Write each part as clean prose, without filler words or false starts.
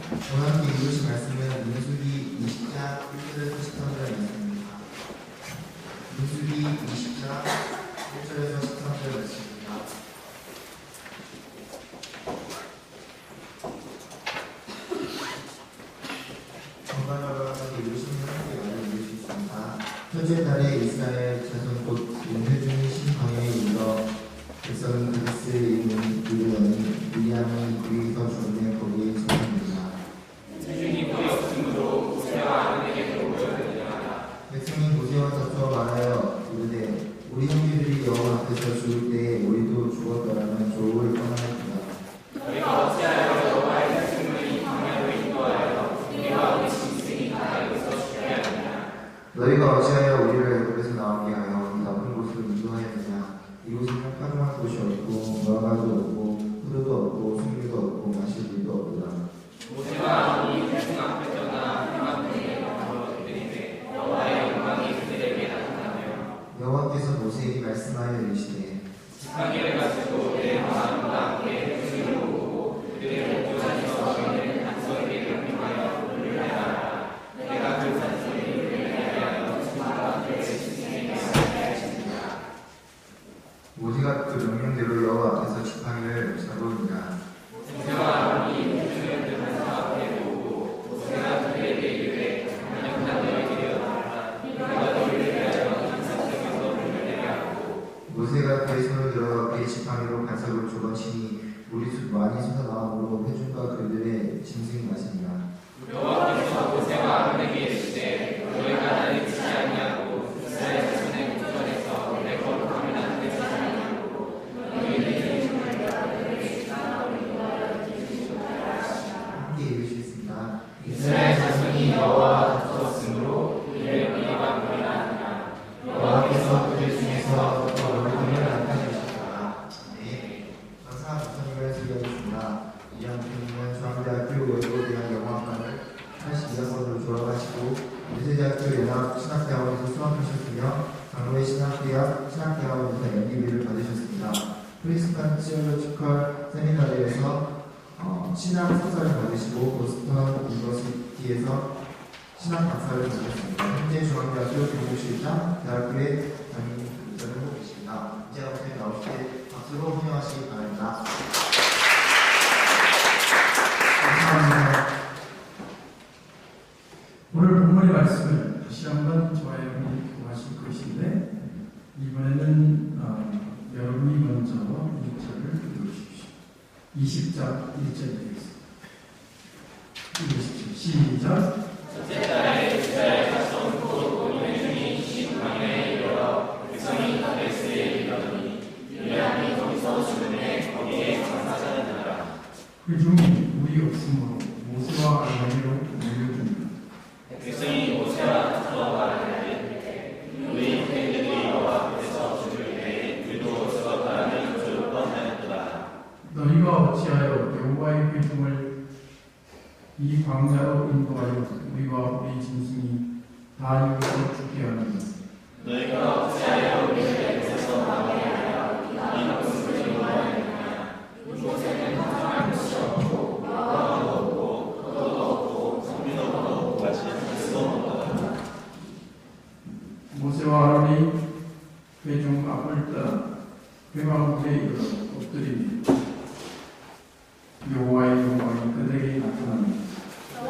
오늘 함께 읽으신 말씀은 민수기 20장 1절에서 13절의 말씀입니다. 민수기 20장 1절에서 13절의 말씀입니다. 정관으로 함께 읽으시면 함께 말을 읽을 수 있습니다. 첫째 달에 이스라엘 자손 곧 회중이 신광야에 이르러 백성은 가데스에 있는 이르더니 미리암이 거기서 죽음에 거기에 죽었느니라. 백성이 모세와 다투어 말하여 이르되 우리 형제들이 여호와 앞에서 죽을 때에 우리도 죽었더라면 조를 떠나였도다. 너희가 어찌하여 여호와의 백성을 이 광야로 인도하여 우리와 우리 짐승이니까 여기서 죽게 하느냐. 너희가 어찌하여 우리를 애굽에서 나오게 하여 이 나쁜 곳으로 인도하였느냐. 이곳에는 파종할 곳이 없고 무화과도 없고 포도도 없고 송이도 없고 마실 물도 없도다. 모세가 이 백성 앞에 떠나 해막들에 걸어들이되 여호와의 영광이 그들에게 나타나며 여호와께서 모세에게 말씀하여 이르시되 지팡이를 가지고 내 마음과 함께 백성을 모으고 그들의 목조산에서 너희를 단서에게 명령하여 물을 내라. 내가 그 단서에 물을 내하여 짐승과 그의 짐승에게 살게 하시니라. 모세가 그 명령대로 여호와 앞에서 지팡이를 잡으니라. 모세와 아론이 백성을 그 단서 앞에 모으고 모세가 그들에게 이르되 강력한 너희들이여 나아라. 내가 너희를 위하여 단서에서 물을 내게 하고 모세가 그의 손을 들어 그의 지팡이로 반석을 집어치니 물이 많이 솟아나오므로 회중과 그들의 짐승이 마시니라. 여호와께서 모세와 아론에게 이르시되 너희가 나를 믿지 아니하고 이스라엘 자손의 목전에서 내 거룩함을 나누게 하지 아니하고 너희들이 함께 읽으시겠습니다. 이스라엘 자손이 여호와와 다투었으므로 이를 미워한 거리라 하니라. 여호와께서 그들 중에서 거룩함을 나타내셨다. 네, 전사 부처님을 소개하겠습니다. 이장표님은 중앙대학교 외국어대학 영어학과를 82학번으로 졸업하시고 예세대학교 연합신학대학원에서 수학하셨으며 강로의 신학대학원에서 MBA를 받으셨습니다. 프린스턴 티올로지컬 세미나리에서 신학 석사를 받으시고 보스턴 유니버시티에서 신학 박사를 받으셨습니다. 현재 중앙대학교 교육실장 대학교의 담임 교수를 하고 계십니다. 이제 앞에 나오실 때 박수로 환영하시기 바랍니다. 감사합니다. 오늘 본문의 말씀을 다시 한번 저와 여러분이 교하실 것인데 이번에는 여러분이 먼저 1절을 읽으십시오. 20장 1절이 되겠습니다. 읽으십시오. 시작. 첫째 달에 이스라엘 자손 곧 회중이 신광야에 이르러 백성이 가데스에 이르더니 미리암이 거기서 죽음에 거기에 장사하느니라. 회중이 물이 없으므로 모세와 아론으로 몰려듭니다. 백성이 모세와 다투어 말하되 우리 형제들이 여호와 앞에서 죽을 때에 우리도 죽었다면 죽을 뻔하였도다. 너희가 어찌하여 여호와의 회중을 이 광야로 인도하여 우리와 우리 짐승이 다 여기서 죽게 하느냐. 너희가 어찌하여 우리를 애굽에서 나오게 하여 이 나쁜 곳을 인도하였느냐. 이곳에는 파종할 곳이 없고 무화과도 없고 포도도 없고 송이도 없고 마실 물도 없도다. 모세와 아론이 회중 앞을 따라 회막물에 이르러 엎드립니다. 여호와의 영광이 그들에게 나타납니다.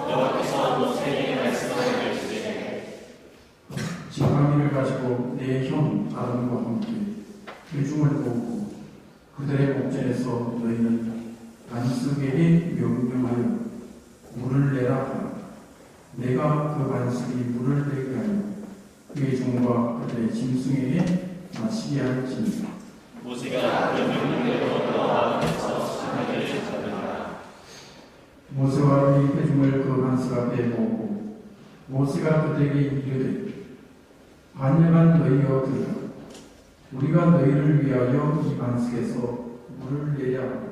여호와께서 모세에게 말씀하여 이르시되 지팡이를 가지고 내 형 아론과 함께 회중을 모으고 그들의 목전에서 너희는 반석에게 명령하여 물을 내라 하라. 내가 그 반석이 물을 내게 하여 그의 종과 그들의 짐승에게 마시게 할지니라. 모세가 그 명령대로 여호와 앞에서 지팡이를 잡으니라. 모세와 아론이 회중을 그 반석 앞에 모으고 모세가 그들에게 이르되 반역한 너희여 들으라. 우리가 너희를 위하여 이 반석에서 물을 내려 하고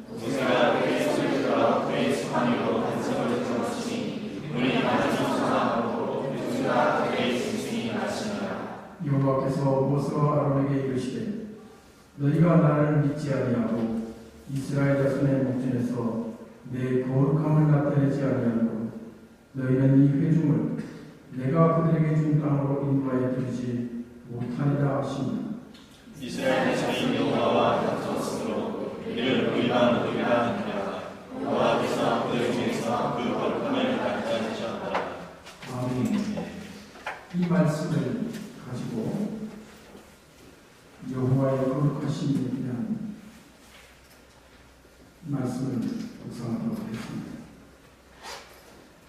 모세가 그의 손을 들어 그의 지팡이로 반석을 들어치니 물이 많이 솟아나오고 회중과 그의 짐승이 마시니라. 여호와께서 모세와 아론에게 이르시되 너희가 나를 믿지 아니하고 이스라엘 자손의 목전에서 내 거룩함을 나타내지 아니하고 너희는 이 회중을 내가 그들에게 준 땅으로 인도하여 들지 못하리라 하시니 이스라엘 자손이 여호와와 다투었으므로 이를 우리만 하느니라. 여호와께서 그들 중에서 그 거룩함을 나타내셨더라. 아멘. 이 말씀을 가지고 여호와의 거룩하심에 대한 말씀을 묵상하도록 하겠습니다.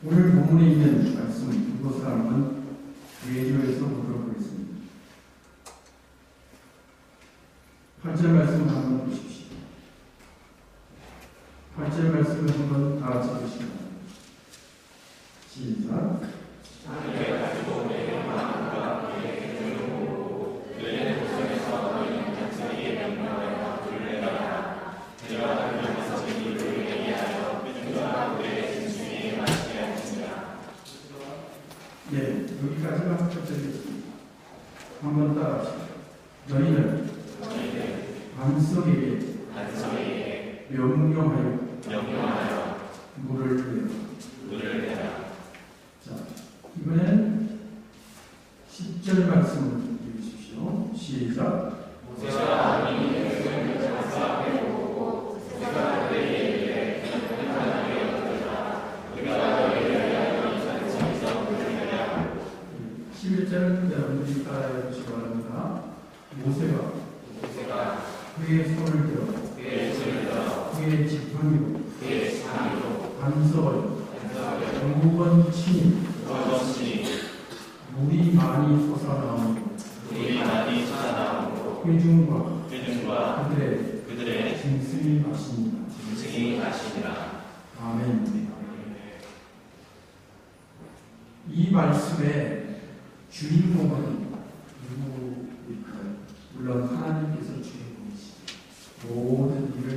오늘 본문에 있는 말씀 그것을 한번 예조에서 보도록 하겠습니다. 8절 말씀 한번 보십시오. 8절 말씀을 한번 다 같이 보시기 바랍니다. 시작. 네, 여기까지가 첫째였습니다. 한번 따라하시죠. 너희는 반석에게 명령하여 물을 내라. 자, 이번에는 10절 말씀을 읽으십시오. 시작. 여러분들이 따라해 주시기 바랍니다. 모세가 그의 손을 들어 그의 지팡이로 반석을 두 번 치니 물이 많이 솟아나오고 회중과 그들의 짐승이 마시니라. 아멘. 이 말씀의 주인공은 누구일까요? 물론 하나님께서 주인공이시죠. 모든 일을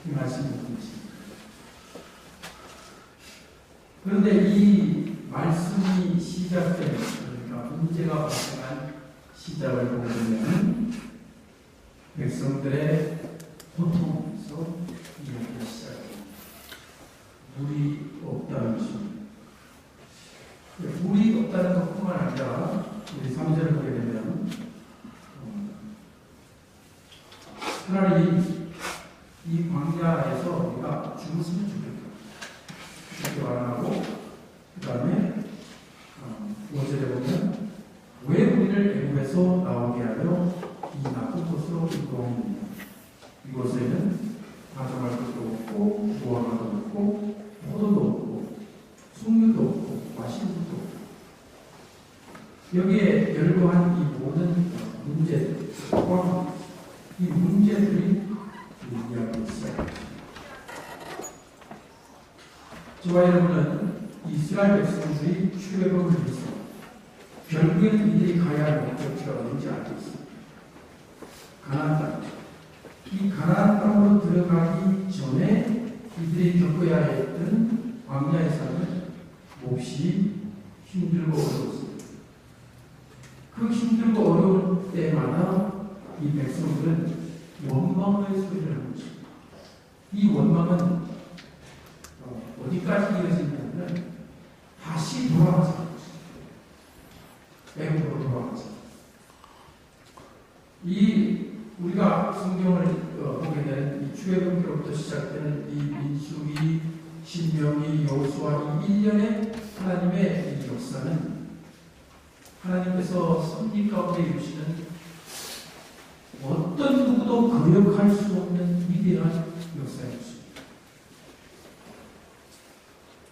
행하시는 분이십니다. 그런데 이 말씀이 시작된, 그러니까 문제가 발생한 시작을 보면 백성들의 고통에서 이야기가 시작합니다. 물이 없다는 것입니다. 물이 없다는 것뿐만 아니라 우리 3절을 보게 되면 차라리 이 광야에서 우리가 죽었으면 좋겠다. 그렇게 말하고 그 다음에 5절에 보면 왜 우리를 애굽에서 나오게 하여 이 나쁜 곳으로 인도하느냐. 이곳에는 가정할 것도 없고 무화과도 없고 포도도 없고 숭늉도 없고 맛있는 것도 없고 여기에 열거한 이 모든 문제들, 이 문제들이 이야기를 시작합니다. 저와 여러분은 이스라엘 백성들이 출애굽을 해서 결국에는 이들이 가야 할 목적지가 어딘지 알고 있습니다. 가나안 땅. 이 가나안 땅으로 들어가기 전에 이들이 겪어야 했던 광야의 삶은 몹시 힘들고 어려웠습니다. 그 힘들고 어려울 때마다 이 백성들은 원망의 소리를 하는 것입니다. 이 원망은 어디까지 이어지냐면 다시 돌아가자. 애굽으로 돌아가자. 이 우리가 성경을 보게 되는 이 출애굽기로부터 시작되는 이 민수기, 신명기, 여호수아 이 1년의 하나님의 이 역사는 하나님께서 섭리 가운데 이루시는 어떤 누구도 거역할 수 없는 위대한 역사였습니다.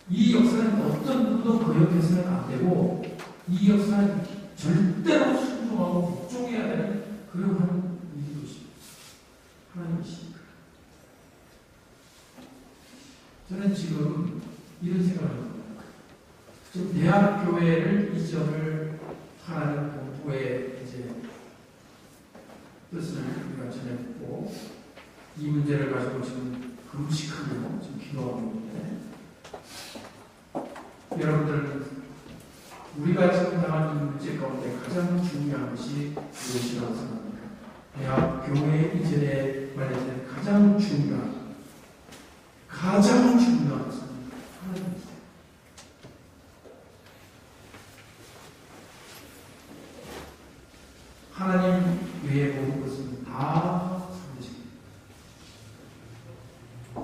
이 역사는 어떤 누구도 거역해서는 안 되고 이 역사는 절대로 순종하고 복종해야 되는 그러한 일이십니다. 하나님이십니다. 저는 지금 이런 생각을 합니다. 지금 대학교회를 이전을 하는 공부의 이제 뜻을 우리가 전했고 이 문제를 가지고 지금 금식하고 지금 기도하고 있는데 여러분들 우리가 지금 당한 이 문제 가운데 가장 중요한 것이 무엇이라고 생각합니까? 대학 교회 이전에 관련된 가장 중요한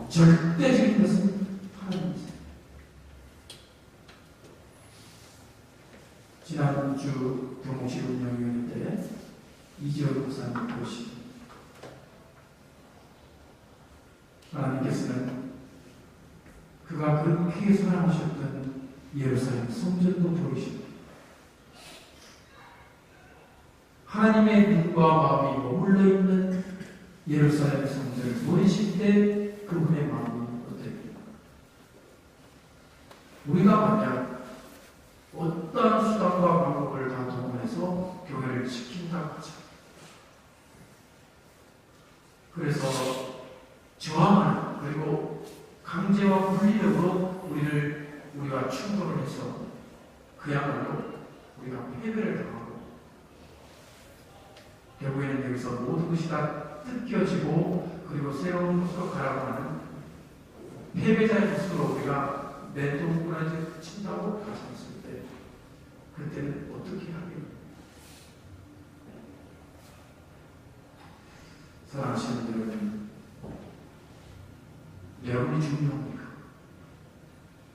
절대적인 것은 하나님이세요. 지난주 교목실 운영위원회 때 이지원 목사님 보시 하나님께서는 그가 그렇게 사랑하셨던 예루살렘 성전도 보이십니다. 하나님의 눈과 마음이 머물러 있는 예루살렘 성전을 보이실 때 그분의 마음이 어떨까? 우리가 만약 어떠한 수단과 방법을 다 동원해서 교회를 지킨다고 하자. 그래서 저항하는 그리고 강제와 물리력으로 우리가 충돌을 해서 그야말로 우리가 패배를 당하고 결국에는 여기서 모든 것이 다 뜯겨지고 그리고 새로운 것으로 가라가는 패배자의 모습으로 우리가 내동꾸라지 친다고 가정했을 때 그때는 어떻게 하겠습니까? 사랑하시는 여러분, 여러분이 중요합니까?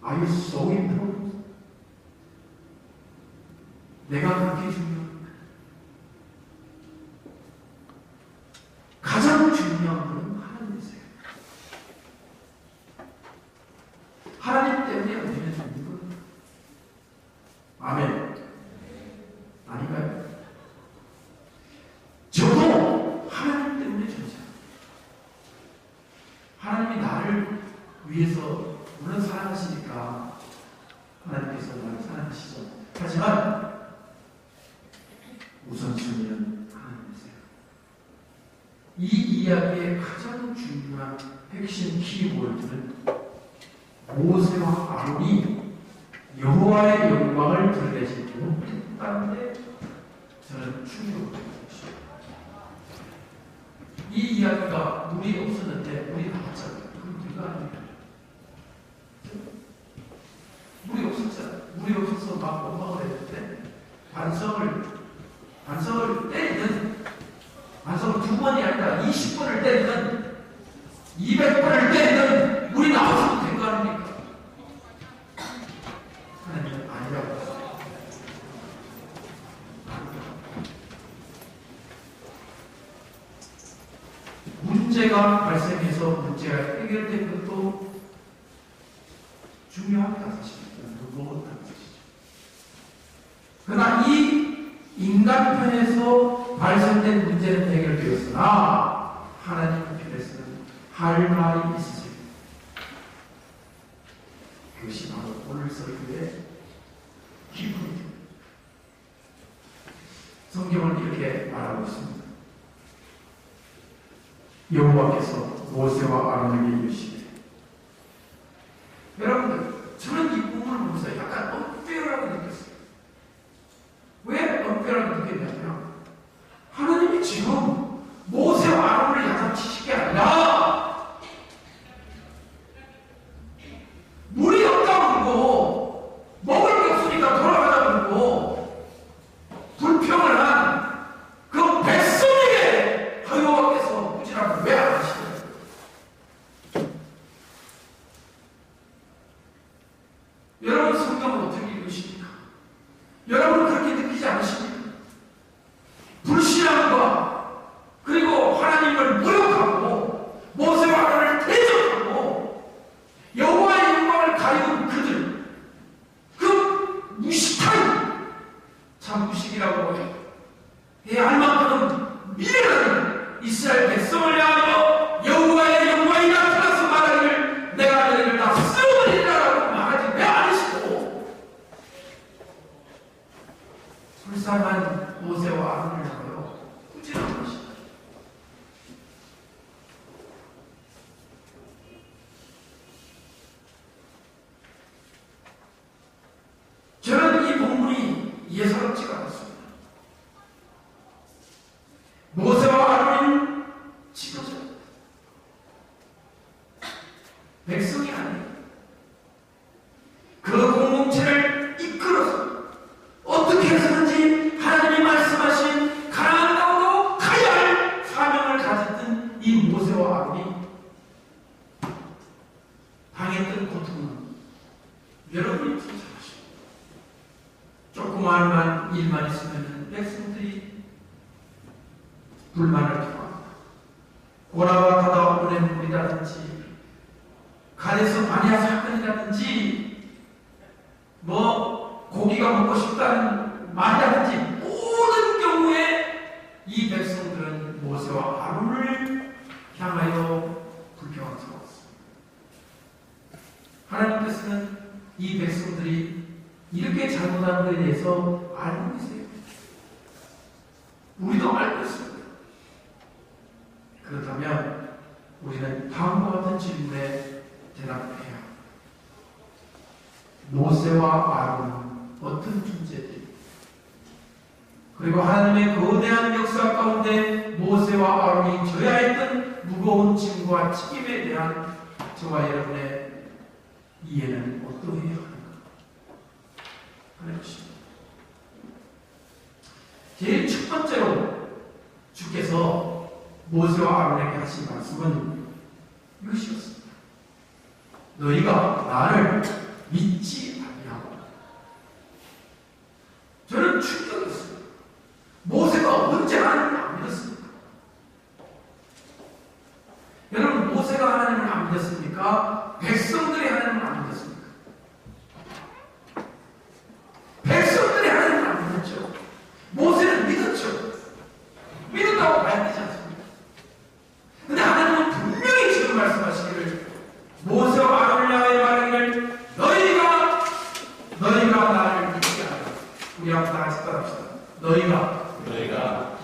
Are you so important? 내가 그렇게 중요합니까? 가장 중요한 것은 하나님이세요. 하나님 때문에 우리는 사는 겁니다. 아멘. 아닌가요? 저도 하나님 때문에 존재합니다. 하나님이 나를 위해서 물론 사랑하시니까 하나님께서 나를 사랑하시죠. 하지만 우선순위는 하나님이세요. 이 이야기의 가장 중요한 핵심 키워드는 모세와 아론이 여호와의 영광을 드러내지 못했다는데 저는 충격을 받았습니다. 이 이야기가 물이 없었는데 물이 나왔잖아요. 그건 누가 아닙니까? 물이 없었잖아요. 물이 없어서 막 원망을 했는데 반성을 때리든 반성을 2번이 아니라 20번을 때리든 200번을 때리든 물이 나왔으면 된 거 아닙니까? 하나님은 아니라고 했어요. 문제가 발생해서 문제가 해결된 것도 중요하다 사실입니다. 무거웠다는 사실이죠. 그러나 이 인간 편에서 발생된 문제는 해결되었으나 하나님 편에서는 할 말이 있으세요. 그것이 바로 오늘 설교의 기쁨입니다. 성경은 이렇게 말하고 있습니다. 여호와께서 모세와 아론에게 이르시되, 여러분들 저는 이 꿈을 보면서 약간 은폐라고 느꼈어요. 왜 은폐라고 느꼈냐면 하나님이 지금 모세와 아론을 야단치실 게 아니라 물이 없다고 그러고 먹을 게 없으니까 돌아가자고 그러고 불평을 한 그 백성에게 여호와께서 무지라고 왜 안 하시나요? 여러분 성경을 어떻게 읽으십니까? 여러분 그렇게 느끼지 않으십니까? 불신앙과 그리고 하나님을 모욕하고 모세와 아론을 대적하고 여호와의 영광을 가리운 그들, 그 무식한 참 무식이라고 해야 할 만큼 미련한 이스라엘 백성을 향하여 여호와의 영광이 나타나서 말하기를 내가 너희를 다 쓸어버리리라고 말하지 왜 안 하시고 불쌍한 모세와 아론을 향하여 꾸짖는 것이다. 저는 이 본문이 예사롭지가 않습니다. 모세와 아론은 지도자, 백성이 아니에요. 그 공동체를 이끌어서 어떻게 해서든지 하나님이 말씀하신 가나안 땅으로 가야 할 사명을 가졌던 이 모세와 아론이 당했던 고통은 여러분이 잘 아시고, 조그마한 일만 있으면 백성들이 불만을 토합니다. 고라와 가다 오랜 물이라든지 가데스 바네아 사건이라든지 고기가 먹고 싶다는 말이라든지 모든 경우에 이 백성들은 모세와 아론을 향하여 불평스러웠습니다. 하나님께서는 이 백성들이 이렇게 잘못한 것에 대해서 알고 계세요. 우리도 알고 있습니다. 그렇다면 우리는 다음과 같은 질문에 대답해야 합니다. 모세와 아론은 어떤 존재들이, 그리고 하나님의 거대한 역사 가운데 모세와 아론이 져야 했던 무거운 짐과 책임에 대한 저와 여러분의 이해는 어떠해야 하는가 하는 것입니다. 제일 첫 번째로 주께서 모세와 아론에게 하신 말씀은 이것이었습니다. 너희가 나를 믿지 아니하고. 저는 충격이었습니다. 모세가 언제 하나님을 안 믿었습니까? 여러분, 모세가 하나님을 안 믿었습니까? 백성들이 하나님을 안 믿었습니까? 백성들이 하나님을 안 믿었죠. 모세는 믿었죠. 믿었다고 봐야 되지 않습니까? 근데 하나님은 분명히 지금 말씀하시기를, 모세와 아론을 향하여 말하기를, 너희가 나를 믿지 않아. 우리 한번 다 같이 따라합시다. 너희가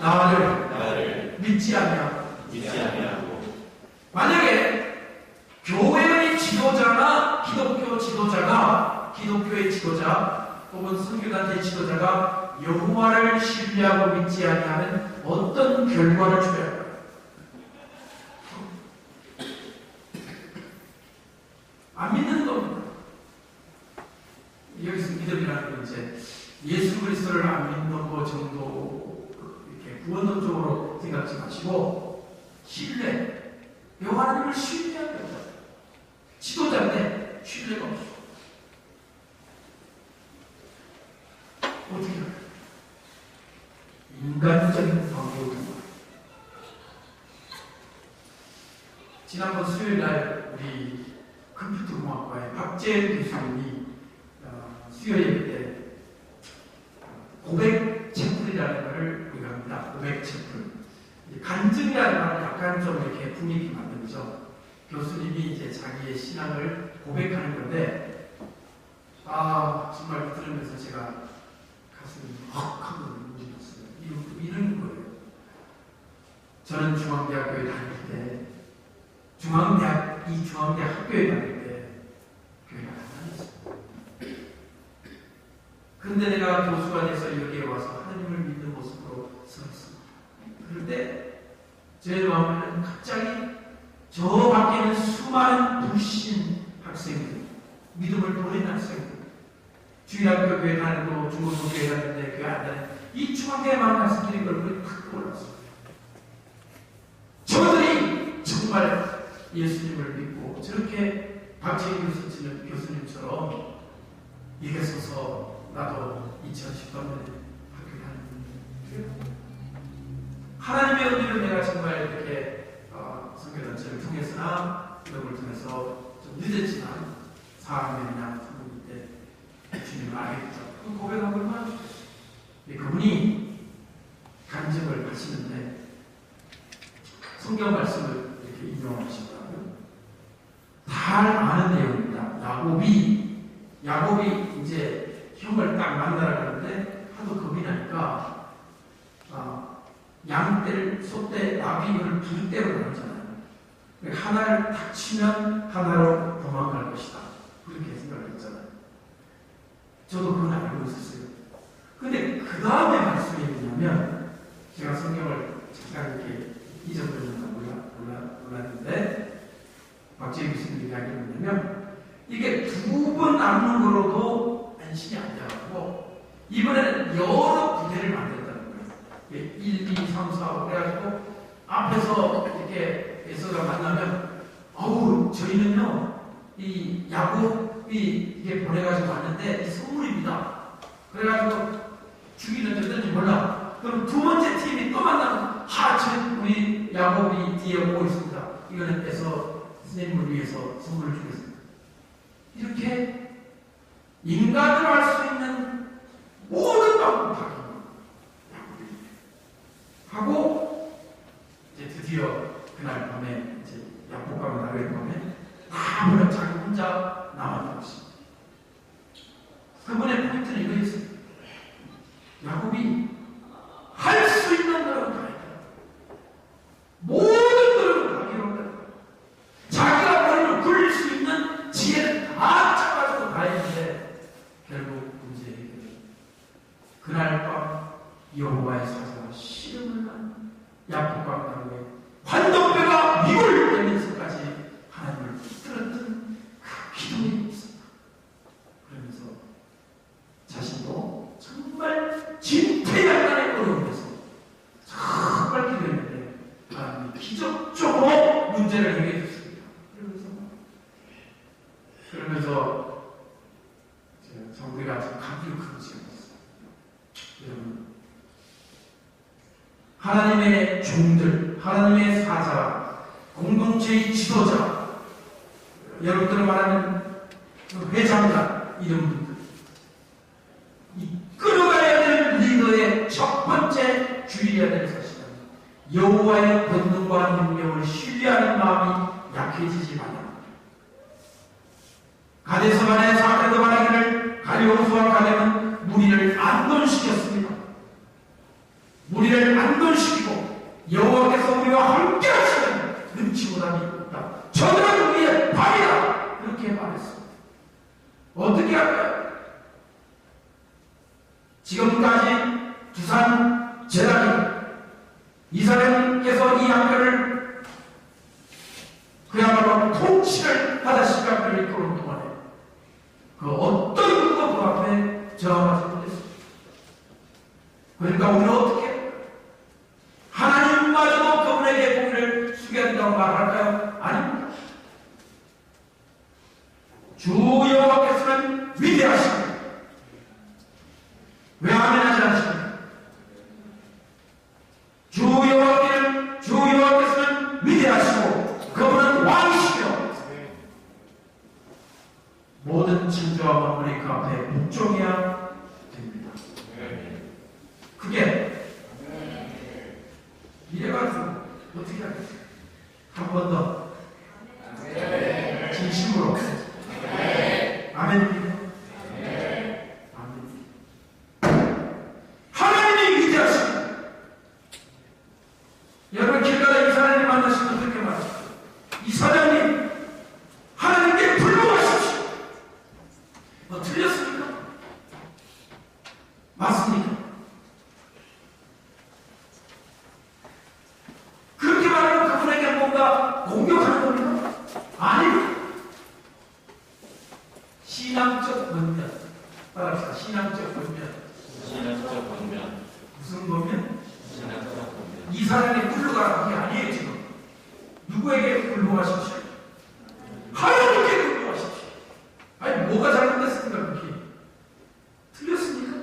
나를 믿지 아니하고. 만약에 교회의 지도자나 기독교의 지도자 혹은 선교단체의 지도자가 여호와를 신뢰하고 믿지 아니하면 어떤 결과를 줘야 할까요? 안 믿는 겁니다. 여기서 믿음이라는 건 이제 예수 그리스도를 안 믿는 것 정도 이렇게 부원론적으로 생각하지 마시고, 신뢰, 하나님을 신뢰해야 된다. 지도자인데 신뢰가 없어. 어떻게 할까요? 인간적인 방법으로. 지난번 수요일날 우리 컴퓨터공학과의 박재현 교수님이 수요 예배 때 고백 챔플이라는 것을 우리가 합니다. 고백 챔플. 간증이라는 말을 약간 좀 이렇게 분위기 만든 거죠. 교수님이 이제 자기의 신앙을 고백하는 건데, 정말 들으면서 제가 가슴이 헉 하고 눈물이 났어요. 이런 거예요. 저는 중앙대학교에 다닐 때, 중앙대학 학교에 다닐 때 교회가 하나였어요. 근데 내가 교수가 돼서 여기에 와서 하나님을 믿는 모습으로 서 있습니다. 그런데 제 마음에는 갑자기 저 밖에는 수많은 불신 학생들, 믿음을 버린 학생들, 주일학교 교회 다니고 중고등부 교회 다니는데 교회 안 다니는 이 중앙대에 많은 학생들이 얼굴이 탁 올랐어요. 저들이 정말 예수님을 믿고 저렇게 박재희 교수님처럼 이렇게 서서 나도 2013년에 학교에 다니는데 하나님의 은혜로 내가 정말 이렇게 선교단체를 통해서나 이런 걸 통해서 좀 늦었지만 4학년이나 3학년 때 주님을 알게 됐죠. 그 고백한 걸 얼마나 좋겠어요. 그분이 간증을 하시는데 성경 말씀을 이렇게 인용하시더라고요. 잘 아는 내용입니다. 야곱이 이제 형을 딱 만나라 그러는데 하도 겁이 나니까 양떼를, 소떼, 나비를 두 떼로 나누잖아요. 하나를 탁 치면 하나로 도망갈 것이다. 그렇게 생각을 했잖아요. 저도 그건 알고 있었어요. 근데 그 다음에 말씀이 뭐냐면, 제가 성경을 잠깐 이렇게 잊어버렸나 몰랐는데, 박재희 교수님 이야기를 뭐냐면, 이게 두 번 나누는 거로도 안심이 안 돼가지고, 이번에는 여러 부대를 만들었다는 거예요. 1, 2, 3, 4 그래가지고 앞에서 이렇게 에서가 만나면 저희는요 이 야곱이 이게 보내가지고 왔는데 이 선물입니다. 그래가지고 죽이는 데든지 몰라. 그럼 두 번째 팀이 또 만나면 지금 우리 야곱이 뒤에 오고 있습니다. 이거는 빼서 선생님을 위해서 선물을 주겠습니다. 이렇게 인간으로 할 수 있는 모든 방법을 다 하고 이제 드디어 그날 밤에 이제 약복강을 나를 밤에 아무런 자기 혼자 남았던 것입니다. 그분의 포인트는 이거였습니다. 야곱이 할 수 있는 노력은 다 했다. 모든 노력을 다 해왔다. 자기가 머리를 굴릴 수 있는 지혜를 다 짜가지고 다 했는데 결국 문제 해결. 그날 밤 여호와의 사자가 시름을 한 약복강 나루에 환덕뼈가 미울 되면서까지 하나님을 붙들었던 그 기도에 있습니다. 그러면서 자신도 정말 진퇴양난의 어려움에서 정말 기도했는데 하나님이 기적적으로 문제를 해결해 줬습니다. 그러면서 참 우리가 지금 감격하고 지었어요. 여러분, 하나님의 종들, 하나님의 사자, 공동체의 지도자, 여러분들 말하는 회장단 이런 분들, 이끌어가야 될 리더의 첫 번째 주의해야 될 사실은 여호와의 권능과 능력을 신뢰하는 마음이 약해지지 말아야 합니다. 가데스반의 사람도 말하기를 갈리오수와 갈렙은 무리를 안돈시켰습니다. 무리를 안돈시키고 여호와께서 우리와 함께 하시면 능치보다니 없다. 저들은 우리의 발이다. 이렇게 말했습니다. 어떻게 할까요? 지금까지 두산 재단이 이사님께서 이 학교를 그야말로 통치를 하다시피 학교를 이끌어온 동안에 그 어떤 누구도 그 앞에 저항하지 못했습니다. 그러니까 우리는 어떻게 해요? 하나님마저도 그분에게 고개를 숙여야 된다고 말할까요? 아닙니다. 주 여호와께서는 위대하십니다. 왜 아멘하지 않습니까? 주 여호와께서는 위대하시고 그분은 왕이시며 모든 창조와 만물이 그 앞에 묵종해야 됩니다. 그게 이래가지고 어떻게 하겠어요? 한 번 더 진심으로 아멘입니다. 하나님이 위대하십니다. 여러분 길가에 이사장님 만나시면 그렇게 말하십시오. 이사장님 하나님께 불러가십시오. 뭐 틀렸습니까? 맞습니까? 그렇게 말하면 그분에게 뭔가 공격하는 겁니까? 아닙니다. 신앙적 권면 따라합시다. 신앙적 권면. 신앙적 권면. 무슨 권면? 신앙적 권면. 이 사람이 불러가라는 게 아니에요. 지금 누구에게 불러가십시오? 하나님께 불러가십시오. 아니 뭐가 잘못됐습니까? 그렇게 틀렸습니까?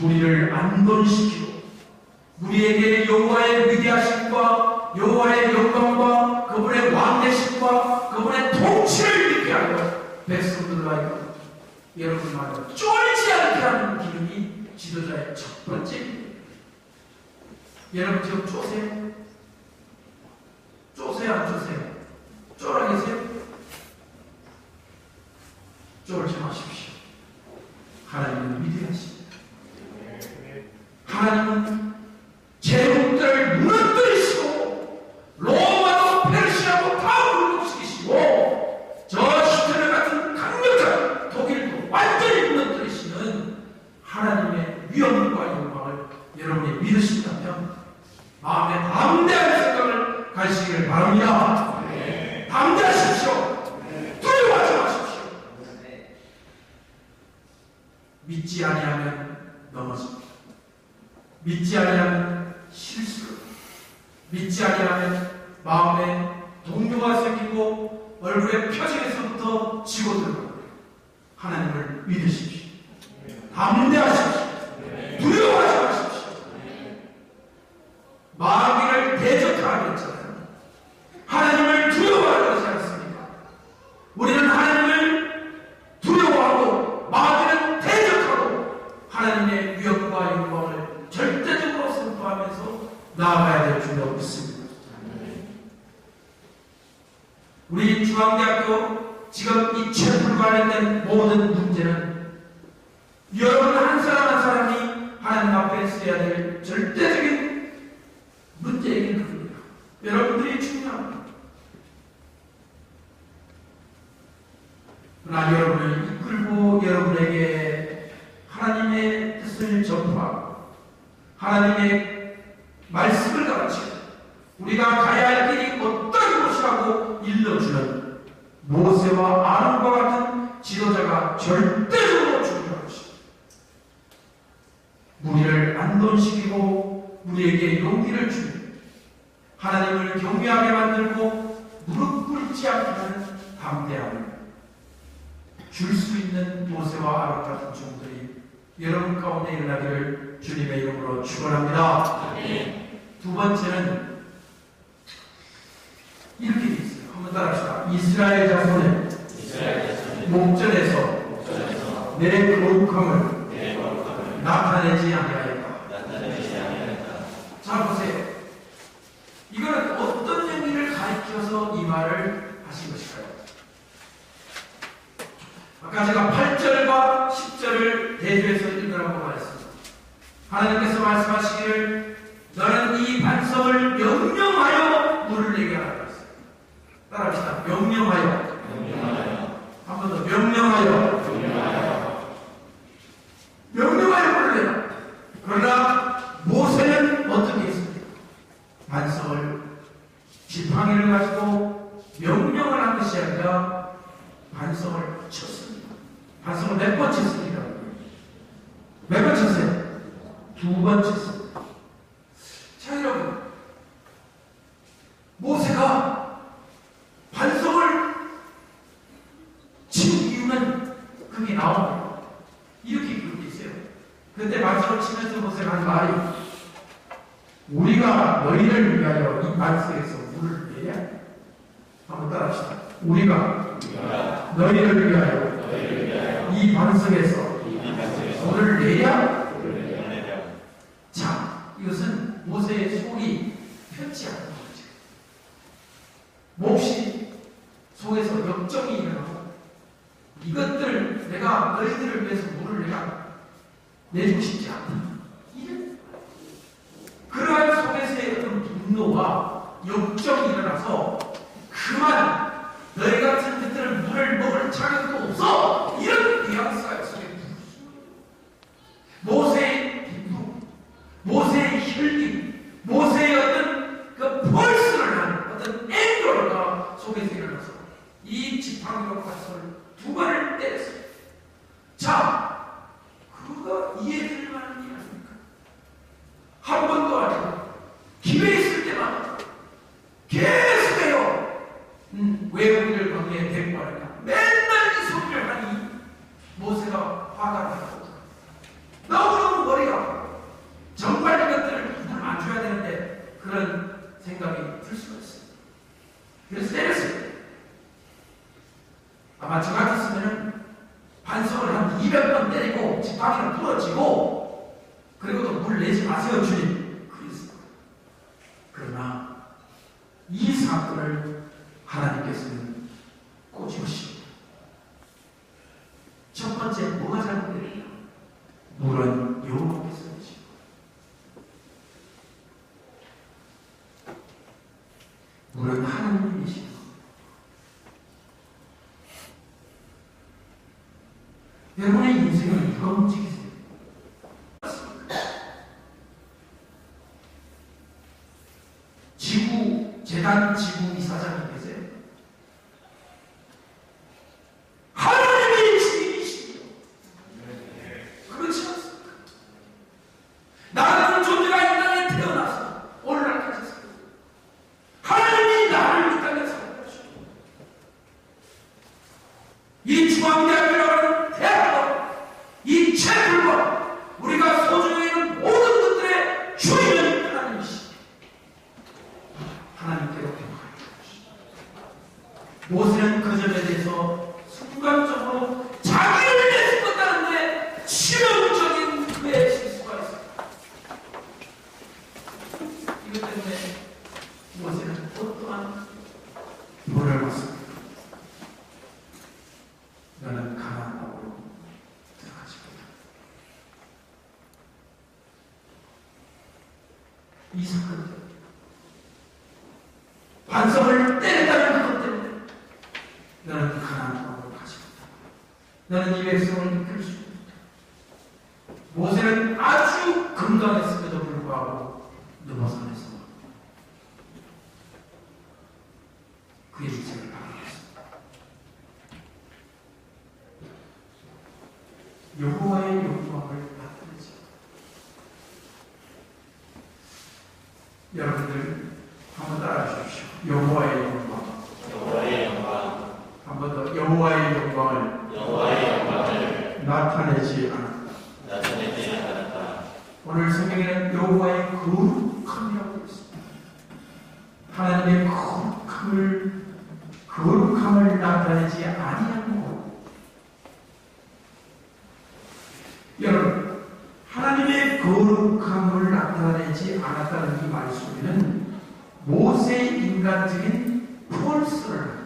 우리를 안돈시키고 우리에게 여호와의 위대하심과 여호와의 영광과 그분의 왕대심과 그분의 통치를 믿게 하여 백성들과 여러분 말로 쫄지 않게 하는 기능이 지도자의 첫 번째 일입니다. 여러분 지금 쪼세요? 쪼세요 안 쪼세요? 쫄아 계세요? 쫄지 마십시오. 하나님은 위대하십니다. 하나님은 제국들을 무너뜨리시고 로마도 페르시아도 다 굴복시키시고 저 히틀러 같은 강력한 독일도 완전히 무너뜨리시는 하나님의 위엄과 영광을 여러분이 믿으신다면 마음에 담대한 생각을 가지시기를 바랍니다. 담대하십시오. 두려워하지 마십시오. 믿지 아니하면 넘어집니다. 믿지 아니하면 실수를, 믿지 아니하면 마음에 동요가 생기고 얼굴의 표정에서부터 지고 들어갑니다. 하나님을 믿으십시오. 담대하십시오. 두려워하지 마십시오. 마귀를 대적하라고 했잖아요. 하나님을 두려워하라고 하지 않습니까? 우리는 하나님을 두려워하고 마귀는 대적하고 하나님의 위엄과 영광을 절대적으로 선포하면서 나아가야 될 줄로 믿습니다. 우리 중앙대학교 지금 이 체육과 관련된 모든 문제는 여러분 한 사람 한 사람이 하나님 앞에 써야 될 절대적인 문제이긴 합니다. 여러분들이 중요합니다. 그러나 여러분을 이끌고 여러분에게 하나님의 뜻을 전파하고 하나님의 말씀을 가르치고 우리가 가야 할 길이 어떤 것이라고 일러주는 모세와 아론과 같은 지도자가 절대적으로 중요한 것입니다. 우리를 안돈시키고 우리에게 용기를 주며 하나님을 경외하게 만들고 무릎 꿇지 않게 하는 담대함을 줄 수 있는 모세와 아론 같은 종들이 여러분 가운데 일어나기를 주님의 이름으로 축원합니다. 두 번째는 이렇게 되어 있어요. 한번 따라합시다. 이스라엘 자손의 목전에서 내 거룩함을 나타내지 아니하였다. 자 보세요. 이거는 어떤 의미를 가리켜서 이 말을 하신 것일까요? 아까 제가 8절과 10절을 대조해서 읽으라고 말했습니다. 하나님께서 말씀하시기를 너는 이 반석을 명령하여 물을 내게 하라 그랬어요. 따라합시다. 명령하여. 한 번 더. 명령하여 물을 내라. 그러나 모세는 어떻게 했습니까? 반석을 지팡이를 가지고 명령을 한 것이 아니라 반석을 쳤습니다. 반석을 몇 번 쳤습니까? 몇 번 쳤어요? 2번 쳤습니다. 자 여러분, 모세가 반석을 친 이유는 그게 나옵니다. 이렇게 그렇게 있어요. 그때 반석을 치면서 모세가 한 말이 우리가 너희를 위하여 이 반석에서 물을 내야. 한번 따라합시다. 우리가 너희를 위하여 이 반석에서 물을 내야. 자, 이것은 모세의 속이 편치 않은 거죠. 몹시 속에서 역정이 일어나고 이것들 내가 너희들을 위해서 물을 내가 내주고 싶지 않다. 그러한 속에서의 어떤 분노와 역정이 일어나서 그만 너희 같은 것들은 물을 먹을 자격도 없어. 이런 뉘앙스가 속에 모세의 분노, 모세의 혈기, 모세의 어떤 그 펄스를 하는 어떤 앵거가 속에서 일어나서 이 지팡이로 반석을 2번을 때렸어요. 자, 그거 이해될 만한 일 아닙니까? 한 번도 아니고 기회 있을 때마다 계속해요. 왜 우리를 거기에 데리고 하느냐? 맨날 이 소리를 하니 모세가 화가 나고 너무너무 머리가 아프고 정말 이것들을 안 줘야 되는데 그런 생각이 들 수가 있어요. 그래서 때렸어요. 아마 저 같았으면 반석을 한 200번 때리고 지팡이를 부러지고 그리고 또 물 내지 마세요 주님 그랬을 거예요. 그러나 이 사건을 하나님께서는 꼬집으십니다. 첫 번째 뭐가 잘못됐냐? 물은 여호와께서 주시고 물은 하나님이시고 여러분의 인생을 누가 움직이세요? 재단 지구 이사장이 계세요. 하나님이 주인이시죠. 그렇지 않습니까? 나라는 존재가 이 땅에 태어나서 오늘날까지 살고 하나님이 나를 이 땅에 살게 하시고 그 점에 대해서 순간적으로 자기를 내세웠다는데 치명적인 그의 실수가 있습니다. 이것 때문에 모세는 어떠한 벌을 받습니다. 너는 가나안 땅으로 들어가지 못한다. 이 사건 때문에 반석을 때렸다는 그것 때문에 너는 가나안 땅으로 가지 못한다. 너는 이 백성을 이끌 수 없다. 모세는 아주 건강했음에도 불구하고 넘어선에서 그의 인생을 바라봤습니다. 여호와의 영광을 나타내죠. 여러분들 한번 따라해 주십시오. 여호와의 영광. 여호와의 영광. 한 번 더 여호와의 영광을 나타내지 않았다. 나타내지 않았다. 오늘 성경에는 여호와의 거룩함이라고 있습니다. 하나님의 거룩함을 나타내지 아니한 것. 여러분, 하나님의 거룩함을 나타내지 않았다는 이 말씀에는 모세의 인간적인 폴스를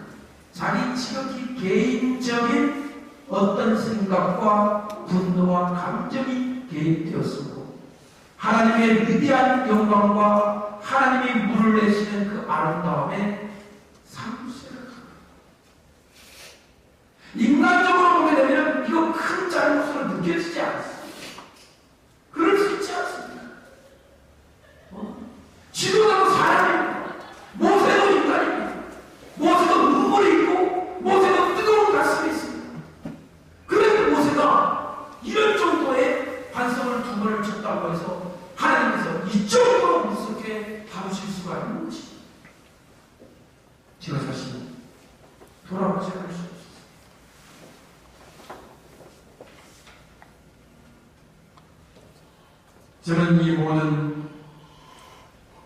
자기 지극히 개인적인 어떤 생각과 분노와 감정이 개입되었으므로 하나님의 위대한 영광과 하나님이 물을 내시는 그 아름다움에 상실을 합니다. 인간적으로 보게 되면 이거 큰 잘못으로 느껴지지 않습니다. 그럴 수 있지 않습니다. 지도자도 사람입니다. 모세도 인간입니다. 모세도 눈물이 있고 모세도 뜨거운 가슴이 있습니다. 그런데 모세가 이런 정도의 반성을 두 번을 쳤다고 해서 하나님께서 이 정도로 무섭게 다루실 수가 있는 것입니다. 제가 자신이 돌아보지 않을 수 없습니다. 저는 이 모든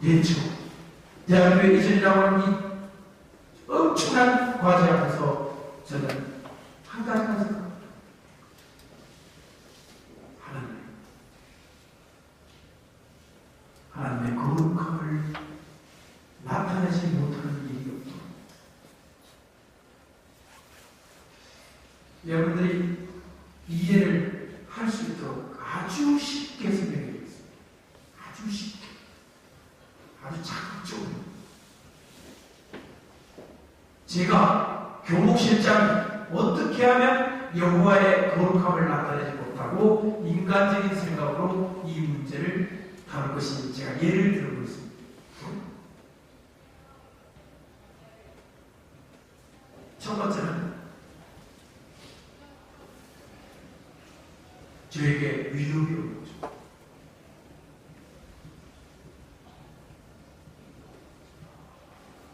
예측, 대학교의 이전이라고 하는 이 엄청난 과제 앞에서 저는 한 가지만 생각합니다. 하나님의 거룩함을 나타내지 못하는 일이 없도록 여러분들이 이해를 할 수 있도록 아주 쉽게 설명해 드리겠습니다. 아주 쉽게, 아주 자극적으로. 제가 교목실장이 어떻게 하면 여호와의 거룩함을 나타내지 못하고 인간적인 생각으로 이 문제를 다룰 것인지 제가 예를 들어보겠습니다. 첫 번째는 저에게 위협이 오는 거죠.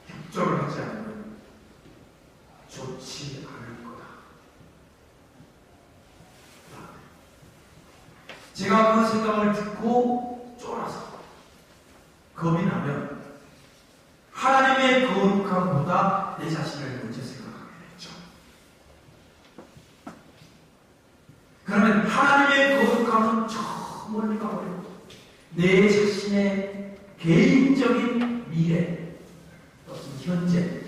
협조를 하지 않으면 좋지 않을 거다. 제가 그 생각을 듣고 쫄아서 겁이 나면 하나님의 거룩함보다 내 자신을 먼저 생각하게 됐죠. 그러면 하나님의 거룩함은 저 멀리 가버리고 내 자신의 개인적인 미래, 또는 현재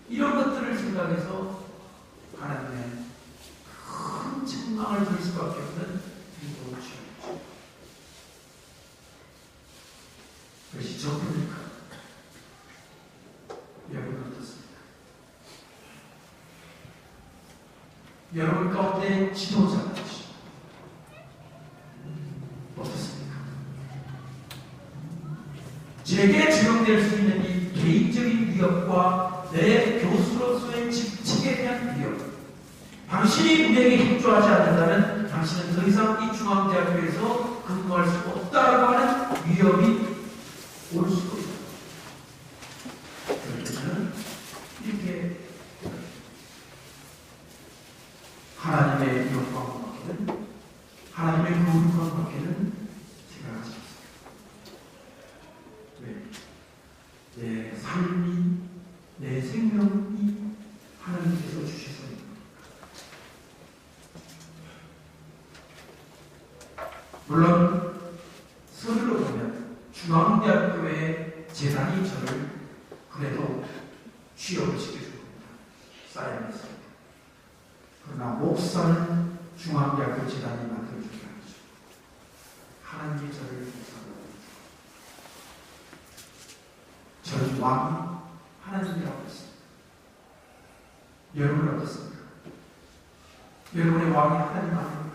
이런 것들을 생각해서 하나님의 큰 책망을 들 수밖에 없는 행동을 취하죠. 그것이 저뿐일까? 여러분 어떻습니까? 여러분 가운데 지도자가 되시죠. 어떻습니까? 제게 적용될 수 있는 이 개인적인 위협과 내 교수로서의 직책에 대한 위협, 당신이 우리에게 협조하지 않는다면 당신은 더 이상 이 중앙대학교에서 근무할 수 없다라고 하는 위협이 올 수도 있다. 그럴 때는 이렇게 하나님의 영광을 받기는, 하나님의 거룩함을 받기는 생각하지 않습니다. 왜? 내 삶이, 내 생명이 하나님께서 물론 서류로 보면 중앙대학교의 재단이 저를 그래도 취업을 시켜준 겁니다. 사인했습니다. 그러나 목사는 중앙대학교 재단이 만들어준 게 아니죠. 하나님이 저를 목사합니다. 저는 왕이 하나님이라고 했습니다. 여러분은 어떻습니까? 여러분의 왕이 하나님 아닙니까?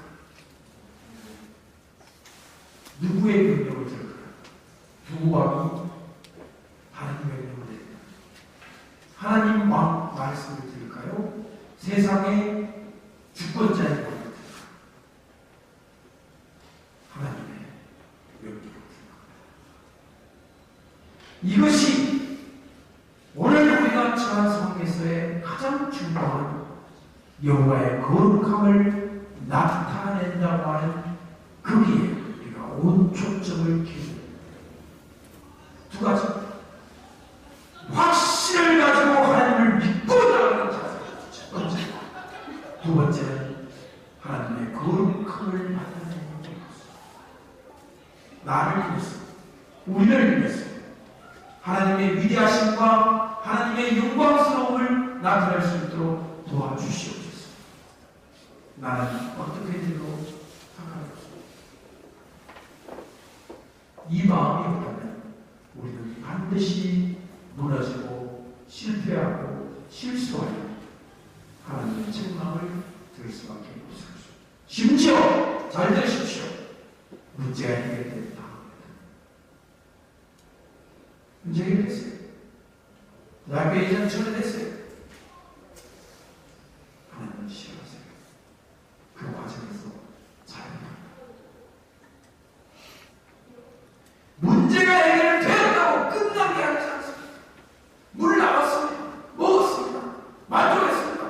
누구의 명령을 들을까요? 두 왕이 하나님의 명령을 들을까요? 하나님 왕 말씀을 들을까요? 세상의 주권자의 말을 들을까요? 하나님의 명령을 들을까요? 이것이 오늘 우리가 처한 상황에서의 가장 중요한 여호와의 거룩함을 나타낸다고 하는 거기에 우리가 온 초점을 기울여 두 가지 확신을 가지고 하나님을 믿고 나가는 자세 첫 번째, 두 번째는 하나님의 거룩함을 나타내는 것. 나를 위해서, 우리를 위해서 하나님의 위대하심과 하나님의 영광스러움을 나타낼 수 있도록 도와주시옵소서. 나는 어떻게 되로 생각합니다. 이 마음이 없다면 우리는 반드시 무너지고 실패하고 실수하여 하나님의 책망을 들을 수밖에 없습니다. 심지어 잘 들으십시오. 문제가 해결됐다. 문제가 해결됐어요. 대학교 이전 처리됐어요. 하나님은 싫어하세요. 그 과정에서 잘합니다. 문제가 해결되었다고 끝나게 하지 않습니다. 물 나왔습니다. 먹었습니다. 만족했습니다.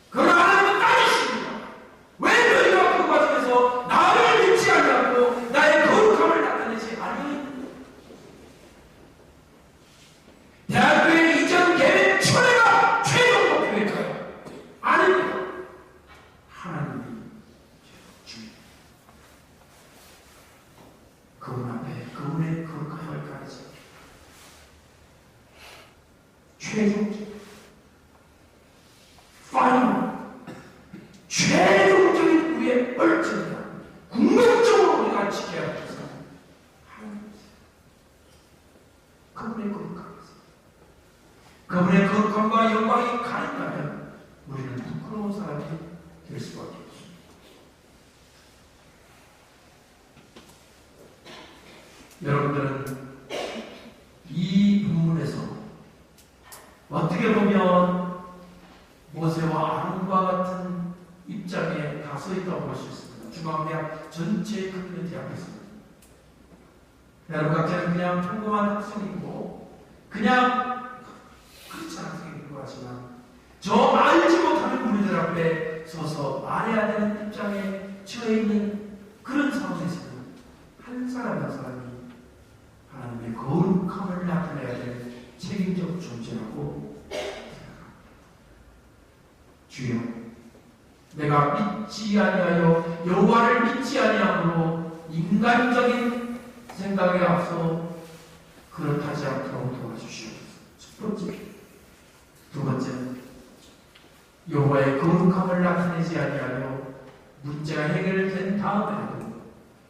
그러나 하나님은 따지십니다. 왜 너희가 그 과정에서 나를 믿지 아니하고 나의 거룩함을 나타내지 아니? 대학교의 이전 계획 초래가 최종 목표일까요? 아닙니다. 하나님이 주님. 그분 앞에 그분의 거룩함을 가리지 최종적 파이널 최종적인 우리의 얼증이다. 궁극적으로 우리가 지켜야 할 것은 하나님이세요. 그분의 거룩함이세요. 그분의 거룩함과 영광이 가린다면 우리는 부끄러운 사람이 될 수밖에 없습니다. 여러분들은 이 본문에서 어떻게 보면 모세와 아론과 같은 입장에 다 서 있다고 볼 수 있습니다. 중앙대학 전체 커뮤니티 앞에 있습니다. 여러분 각자는 그냥 평범한 학생이고 그냥 그렇지 않은 학생인 것 같지만 저 알지 못하는 우리들 앞에 서서 말해야 되는 입장에 처해 있는 그런 상황에서는 한 사람 한 사람이 하나님의 거룩함을 나타내야 될 책임적 존재라고 생각합니다. 주여, 내가 믿지 아니하여 여호와를 믿지 아니함으로 인간적인 생각에 앞서 그렇다지 않도록 도와주시옵소서. 첫 번째, 두 번째는 여호와의 거룩함을 나타내지 아니하여 문제가 해결된 다음에도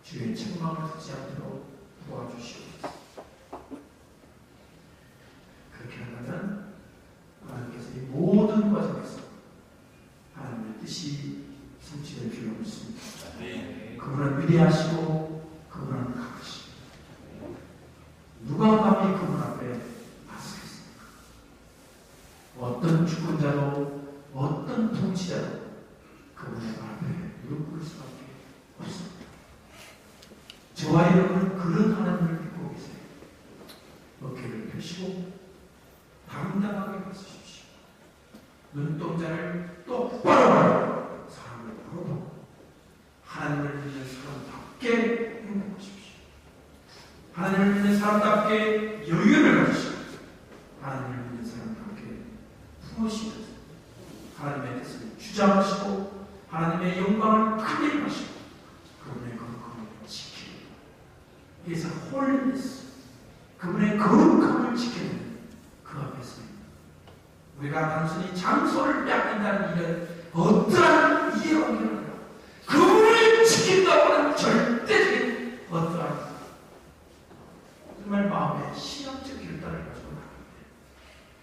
주의 책망을 듣지 않도록 도와주시옵소서. 그렇게 한다면 하나님께서 이 모든 과정에서 하나님의 뜻이 성취될 필요 없습니다. 그분은 위대하시고 그분은 강하시고 누가 감히 그분 앞에 맞서겠습니까? 어떤 주권자도 어떤 통치자도 그분의 말 앞에 무릎 꿇을 수밖에 없습니다. 저와 여러분은 그런 하나님을 믿고 계세요. 어깨를 펴시고 당당하게 벗으십시오. 눈동자를 똑바로 하고 사람을 바로 보고 하나님을 믿는 사람답게 행동하십시오. 하나님을 믿는 사람답게 여유를 가지시고 하나님을 믿는 사람답게 품으시면서 하나님의 뜻을 주장하시고 하나님의 영광을 크게 하시고 그분의 거룩함을 그래서 홀리스, 그분의 거룩함을 지키는 그 앞에서 우리가 단순히 장소를 빼앗긴다는 일은 어떠한 이해관계가 아니라 그분을 지킨다고는 절대적인 어떠한 정말 마음의 신앙적 결단을 가지고 나가는데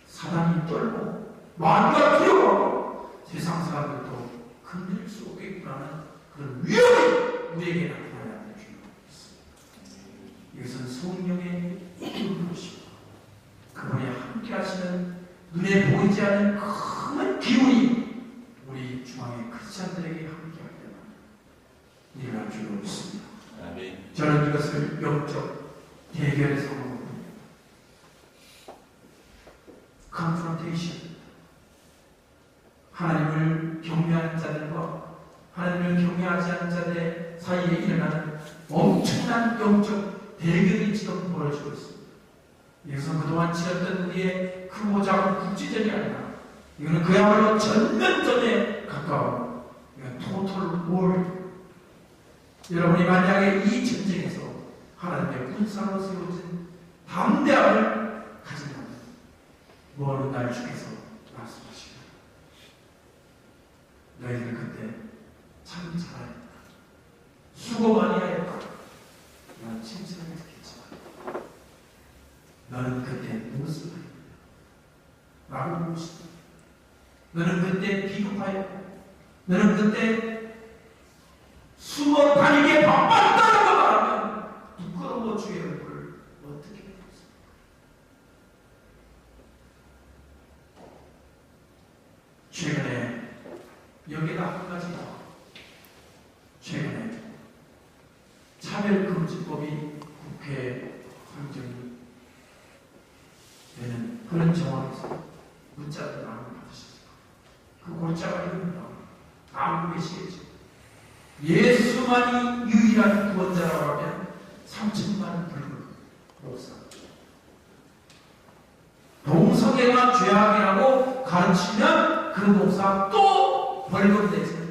사단이 떨고 마귀가 두려워하고 세상 사람들도 건들 수 없겠구나는 그런 위험이 우리에게 나타나야 할 줄로 믿습니다. 이것은 성령의 이끌음이시고 그분이 함께 하시는 눈에 보이지 않는 큰 기운이 우리 중앙의 크리스찬들에게 함께할 때만 일어날 줄로 믿습니다. 아멘. 저는 이것을 영적 대결의 상황으로 봅니다. confrontation. 하나님을 경외하는 자들과 하나님을 경외하지 않는 자들 사이에 일어나는 엄청난 영적 대결이 지금 벌어지고 있습니다. 이것은 그동안 치렀던 우리의 크고 작은 국지전이 아니라 이거는 그야말로 전면전에 가까운 토탈 월. 여러분이 만약에 이 전쟁에서 하나님의 군사로 세워진 담대함을 가진다면 뭐는 날 주께서 말씀하시고 너희들 그때 참 잘했다, 수고 많이 하였다, 난 칭찬을 듣겠지만 너는 그때 무엇을 하였다 라고 묻습니다. 너는 그때 비겁하였다, 너는 그때 숨어 다니기에 바빴다고 말하면 부끄러워 주의 얼굴을 어떻게 보겠습니까? 최근에 여기다 한 가지 더. 최근에 차별금지법이 국회에 상정이 되는 그런 정황에서 문자를 많이 받으셨습니다. 그 골자가 이릅니다. 다 계시겠죠. 예수만이 유일한 구원자라고 하면 3천만 불금 목사. 동성애가 죄악이라고 가르치면 그 목사 또 벌금 내세요.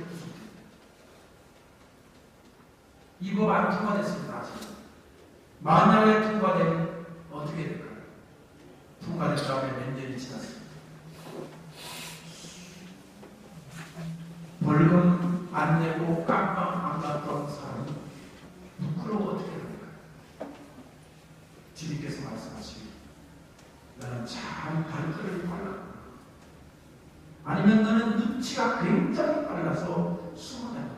이 법 안 통과됐습니다. 아직. 만약에 통과되면 어떻게 될까요? 통과된 다음에 몇 년이 지났습니다. 벌금 안 내고 깜빵 안 갔던 사람이 부끄러워 어떻게 합니까? 주님께서 말씀하시기 너는 참 발걸음이 빨라, 아니면 너는 눈치가 굉장히 빨라서 숨어다닌다.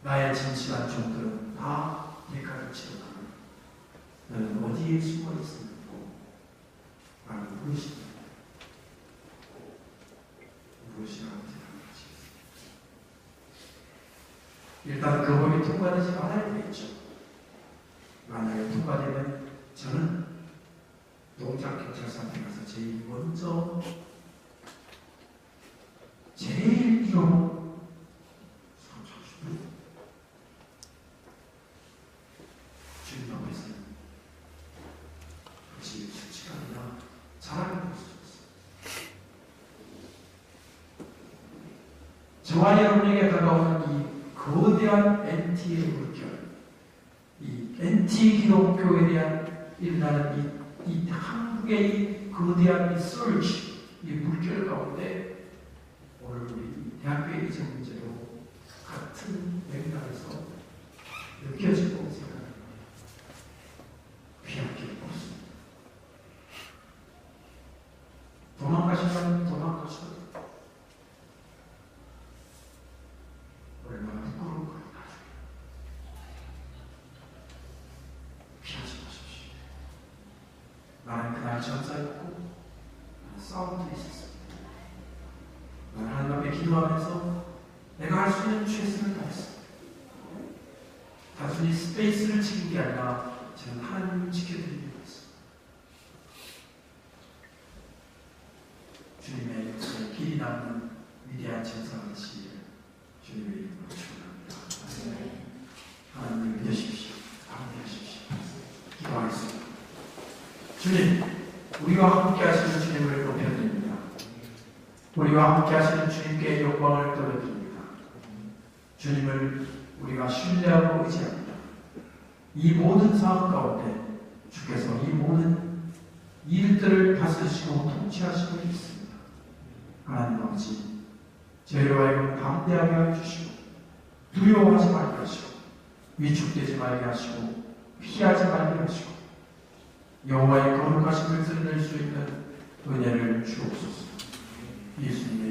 나의 진실한 종들은 다 대가를 치르다. 너는 어디에 숨어 있습니까? 나는 무엇이냐? 무엇이라고 대답하시겠습니까? 일단 그 법이 통과되지 말아야 되겠죠. 만약에 통과되면 저는 동작경찰서한테 가서 제일 먼저 제일 이로 주님 앞에서 그것이 수치가 아니라 자랑을 할 수 있습니다. 저와 여러분에게 다가오는 이 거대한 NT의 물결, 이 NT 기독교에 대한 일어나는 이 한국의 이 거대한 이 surge, 이 물결 가운데 오늘 우리 대학교의 이전 문제로 같은 맥락에서 느껴지고 생각합니다. 피할 게 없습니다. 도망가시면 도망가셔도 얼마나 부끄러울까요? 피하지 마십시오. 나는 그날 전사였고 나는 싸움도 있었습니다. 나는 하나님 앞에 기도하면서 내가 할 수 있는 최선을 다했습니다. 단순히 스페이스를 지킨 게 아니라 저는 하나님을 지켜드리는 것입니다. 주님의 역사에 길이 남는 위대한 전사가 되시기를 주님의 이름으로 축원합니다. 하나님을 믿으십시오. 함께하십시오. 기도하겠습니다. 주님, 우리와 함께 하시는 주님을 높여드립니다. 우리와 함께 하시는 주님께 영광을 돌려드립니다. 주님을 우리가 신뢰하고 의지합니다. 이 모든 상황 가운데 주께서 이 모든 일들을 다스리시고 통치하시고 있습니다. 하나님 아버지, 저희로 하여금 담대하게 해주시고 두려워하지 말게 하시고 위축되지 말게 하시고 피하지 말게 하시고 여호와의 거룩하심을 드러낼 수 있는 은혜를 주옵소서. 예수님의